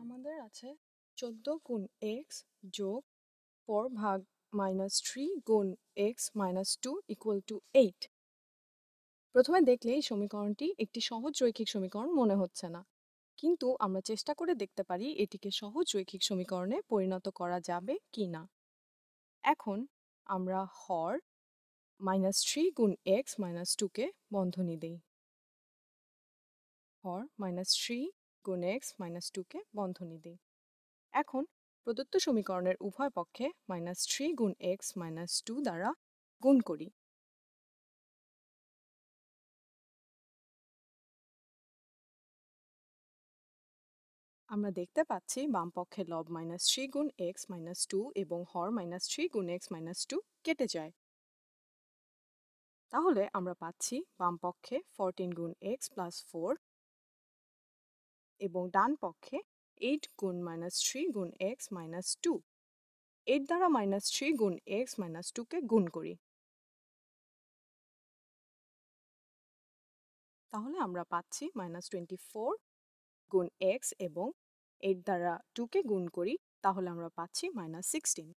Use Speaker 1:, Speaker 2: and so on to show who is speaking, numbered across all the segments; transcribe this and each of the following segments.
Speaker 1: আমাদের আছে 14 গুণ x যোগ 4 ভাগ -3 গুণ x - 2 ইকুয়াল টু 8। প্রথমে দেখলে এই সমীকরণটি একটি সহজ রৈখিক সমীকরণ মনে হচ্ছে না, কিন্তু আমরা চেষ্টা করে দেখতে পারি এটিকে সহজ রৈখিক সমীকরণে পরিণত করা যাবে কি না। এখন আমরা হর -3 গুণ x - 2 কে বন্ধনী দেই। হর -3 গুণ x - 2 কে বন্ধনী দিই। এখন প্রদত্ত সমীকরণের উভয় পক্ষে -3 গুণ x - 2 দ্বারা গুণ করি। আমরা দেখতে পাচ্ছি বাম পক্ষে লব -3 গুণ x - 2 এবং হর -3 গুণ x - 2 কেটে যায়। তাহলে আমরা পাচ্ছি বাম পক্ষে 14 গুণ x প্লাস 4 এবং ডান পক্ষে 8 গুণ -3 গুণ x - 2। 8 দ্বারা -3 গুণ x - 2 কে গুণ করি। তাহলে আমরা পাচ্ছি -24 গুণ x এবং 8 দ্বারা 2 কে গুণ করি, তাহলে আমরা পাচ্ছি -16।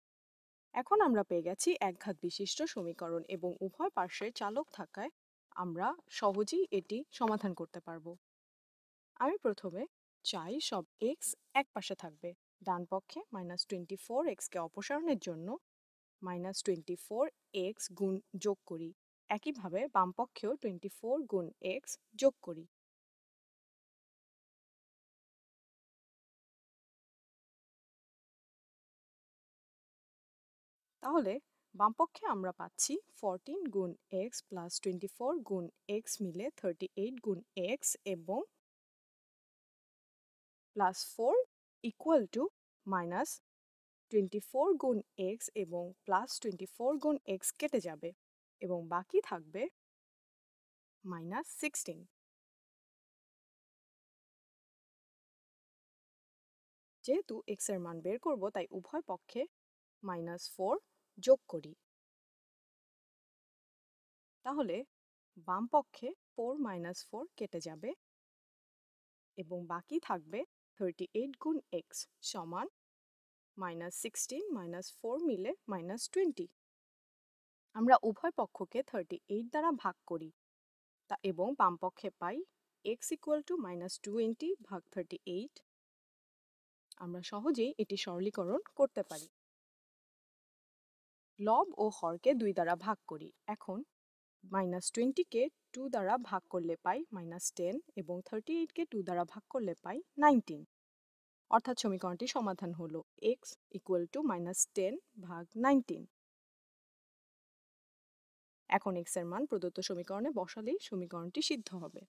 Speaker 1: এখন আমরা পেয়ে গেছি একঘাত বিশিষ্ট সমীকরণ এবং উভয় পার্শ্বে চালক থাকায় আমরা সহজেই এটি সমাধান করতে পারবো। আমি প্রথমে চাই সব x এক পাশে থাকবে। ডান পক্ষে -24x কে অপসারণের জন্য -24x গুণ যোগ করি। একইভাবে বাম পক্ষেও 24 গুণ x যোগ করি। তাহলে বামপক্ষে আমরা পাচ্ছি 14 গুণ x প্লাস 24 গুণ x মিলে 38 গুণ x এবং প্লাস 4 ইকুয়াল টু -24 গুণ x এবং প্লাস 24 গুণ x কেটে যাবে এবং বাকি থাকবে -16। যেহেতু x এর মান বের করব, তাই উভয় পক্ষে -4 যোগ করি। তাহলে বাম পক্ষে 4 - 4 কেটে যাবে এবং বাকি থাকবে 38 গুণ x সমান -16 - 4 মিলে -20। আমরা উভয় পক্ষকে 38 দ্বারা ভাগ করি এবং বাম পক্ষে পাই x ইকুয়াল টু -20 ভাগ 38। আমরা সহজেই এটি সরলীকরণ করতে পারি। লব ও হরকে 2 দ্বারা ভাগ করি। এখন -20 কে 2 দ্বারা ভাগ করলে পাই -10 এবং 38 কে 2 দ্বারা ভাগ করলে পাই 19। অর্থাৎ সমীকরণটি সমাধান হলো x ইকুয়াল টু -10 ভাগ 19। এখন x এর মান প্রদত্ত সমীকরণে বসালেই সমীকরণটি সিদ্ধ হবে।